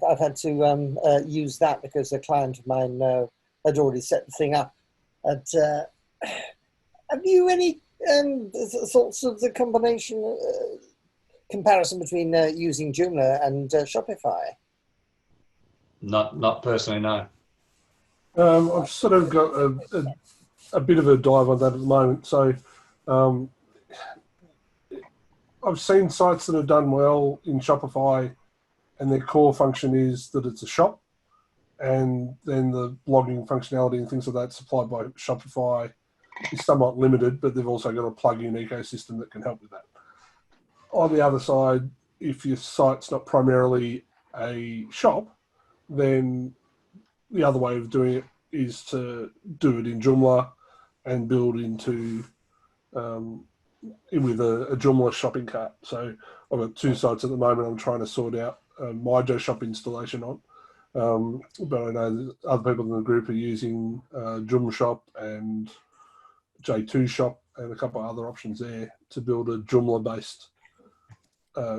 I've had to use that because a client of mine had already set the thing up. And, have you any thoughts of the comparison between using Joomla and Shopify? Not personally, no. I've sort of got a bit of a dive on that at the moment. So I've seen sites that have done well in Shopify and their core function is that it's a shop, and then the blogging functionality and things like that supplied by Shopify is somewhat limited, but they've also got a plugin ecosystem that can help with that. On the other side, if your site's not primarily a shop, then the other way of doing it is to do it in Joomla and build into with a Joomla shopping cart. So I've got two sites at the moment I'm trying to sort out my Shop installation on. But I know that other people in the group are using Joomla Shop and J2 Shop and a couple of other options there to build a Joomla-based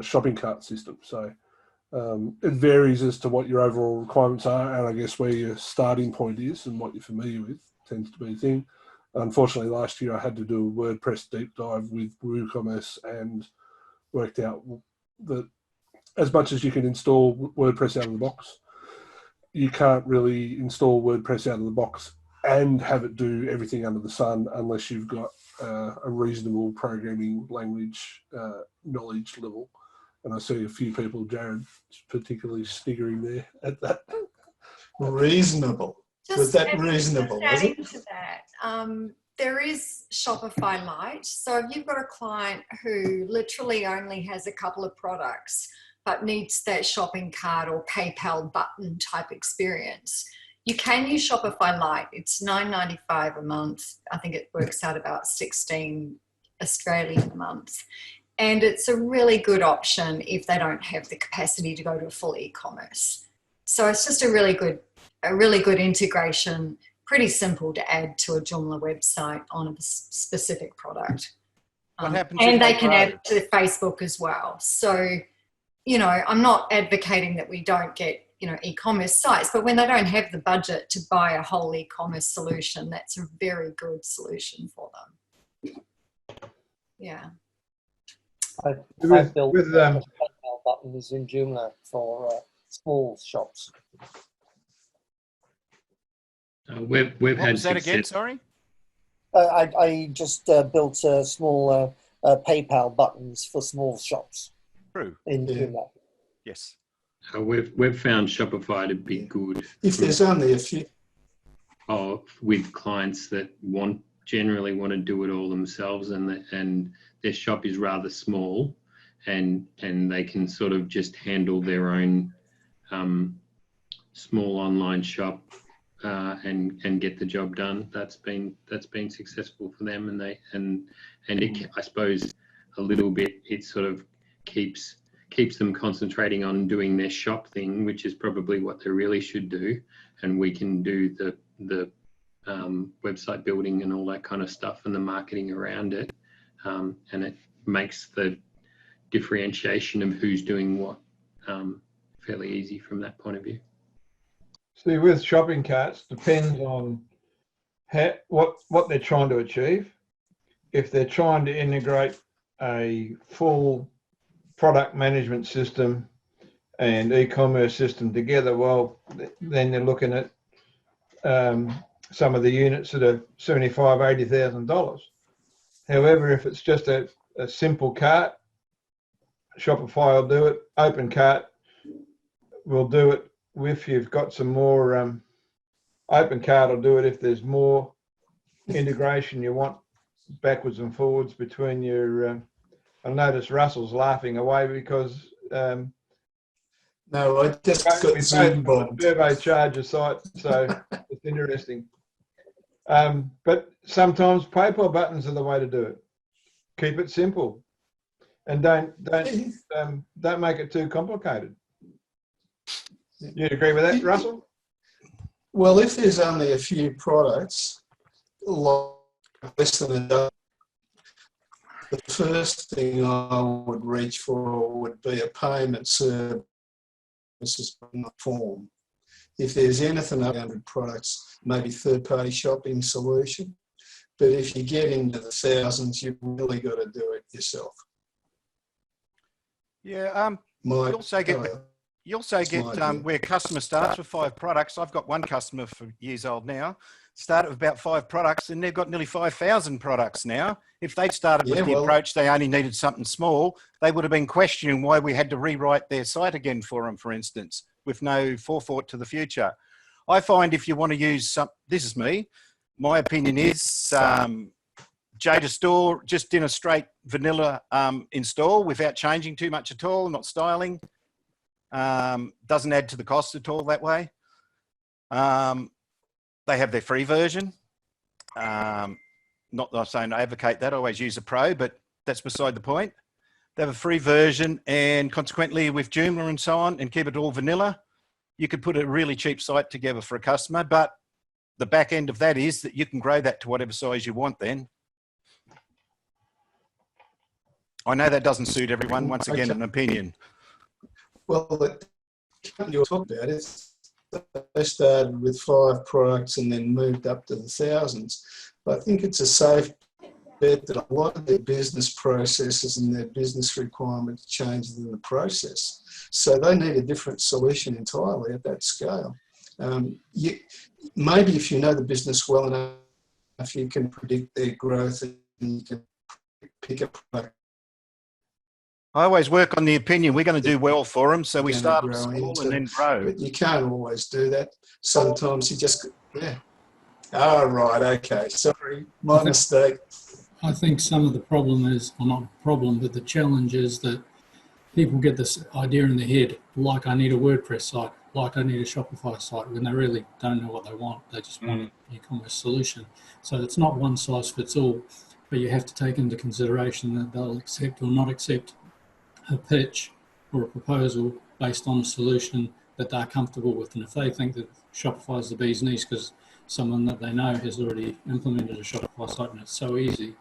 shopping cart system. So it varies as to what your overall requirements are, and I guess where your starting point is and what you're familiar with tends to be the thing. Unfortunately, last year I had to do a WordPress deep dive with WooCommerce and worked out that as much as you can install WordPress out of the box, you can't really install WordPress out of the box and have it do everything under the sun unless you've got a reasonable programming language knowledge level. And I see a few people, Jared, particularly sniggering there at that. Reasonable. Was that reasonable? Just adding to that, there is Shopify Lite. So if you've got a client who literally only has a couple of products but needs that shopping cart or PayPal button type experience, you can use Shopify Lite. It's $9.95 a month. I think it works out about 16 Australian a month. And it's a really good option if they don't have the capacity to go to a full e-commerce. So it's just a really good integration, pretty simple to add to a Joomla website on a specific product. What happens and if they they can grow? add to Facebook as well. So, you know, I'm not advocating that we don't get, you know, e-commerce sites, but when they don't have the budget to buy a whole e-commerce solution, that's a very good solution for them. Yeah. I've built with, PayPal buttons in Joomla for small shops. We've What had was that again? success. Sorry. I just built small PayPal buttons for small shops True. in Joomla. Yes. We've found Shopify to be good If there's only a few. with clients that generally want to do it all themselves, and their shop is rather small, and they can sort of just handle their own small online shop and get the job done. That's been successful for them, and it, I suppose a little bit it sort of keeps them concentrating on doing their shop thing, which is probably what they really should do, and we can do the website building and all that kind of stuff and the marketing around it, and it makes the differentiation of who's doing what fairly easy from that point of view. See, with shopping carts, depends on what they're trying to achieve. If they're trying to integrate a full product management system and e-commerce system together, well, then they're looking at some of the units that are $75,000, $80,000. However, if it's just a simple cart, Shopify will do it. Open Cart will do it. If you've got some more, Open Cart will do it if there's more integration you want backwards and forwards between your. I notice Russell's laughing away because No, I just got Zoom bombed. Turbo Charger site, so it's interesting. But sometimes PayPal buttons are the way to do it. Keep it simple, and don't make it too complicated. You'd agree with that, Russell? Well, if there's only a few products, less than a dozen, the first thing I would reach for would be a payment service services in the form. If there's anything over 100 products, maybe third-party shopping solution. But if you get into the thousands, you've really got to do it yourself. Yeah. My, You also get where customer starts with 5 products. I've got one customer for years old now, started with about 5 products, and they've got nearly 5,000 products now. If they'd started with the approach they only needed something small, they would have been questioning why we had to rewrite their site again for them, for instance, with no forethought to the future. I find if you want to use some, this is me, my opinion is Jada Store just in a straight vanilla install without changing too much at all, not styling. Doesn't add to the cost at all that way. They have their free version. Not that I'm saying I advocate that, I always use a pro, but that's beside the point. They have a free version, and consequently with Joomla and so on, and keep it all vanilla, you could put a really cheap site together for a customer, but the back end of that is that you can grow that to whatever size you want then. I know that doesn't suit everyone, once again, an opinion. Well, the company you're talking about is they started with 5 products and then moved up to the thousands. But I think it's a safe bet that a lot of their business processes and their business requirements change in the process. So they need a different solution entirely at that scale. Maybe if you know the business well enough, you can predict their growth and you can pick a product. I always work on the opinion we're going to do well for them, so we start grow small into, and then grow. But you can't always do that. Sometimes you just, Oh, right, okay. Sorry, my mistake. I think some of the problem is, well, not problem, but the challenge is that people get this idea in their head, like I need a WordPress site, like I need a Shopify site, when they really don't know what they want. They just want an e-commerce solution. So it's not one size fits all, but you have to take into consideration that they'll accept or not accept a pitch or a proposal based on a solution that they're comfortable with. And if they think that Shopify is the bee's knees because someone that they know has already implemented a Shopify site and it's so easy,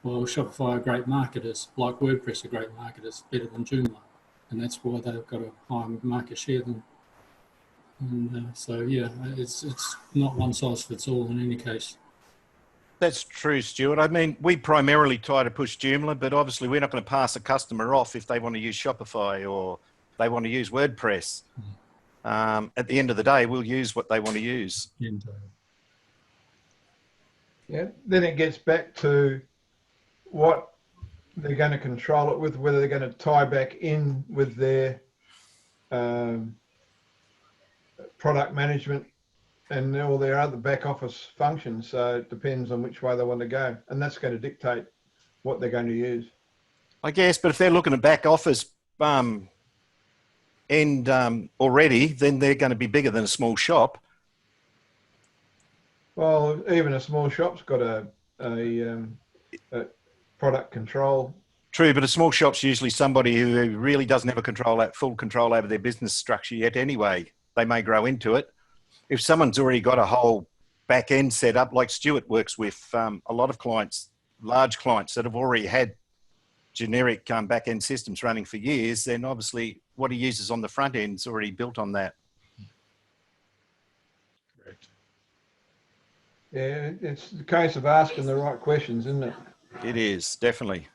well, Shopify are great marketers, like WordPress are great marketers, better than Joomla. And that's why they've got a higher market share than. And so, yeah, it's not one size fits all in any case. That's true, Stuart. I mean, we primarily try to push Joomla, but obviously we're not going to pass a customer off if they want to use Shopify or they want to use WordPress. At the end of the day, we'll use what they want to use. Yeah, then it gets back to what they're going to control it with, whether they're going to tie back in with their product management and all their other back office functions. So it depends on which way they want to go, and that's going to dictate what they're going to use. I guess, but if they're looking at back office already, then they're going to be bigger than a small shop. Well, even a small shop's got a product control. True, but a small shop's usually somebody who really doesn't have full control over their business structure yet anyway. They may grow into it. If someone's already got a whole back end set up, like Stuart works with a lot of clients, large clients that have already had generic back end systems running for years, then obviously what he uses on the front end is already built on that. Correct. Yeah, it's the case of asking the right questions, isn't it? It is, definitely.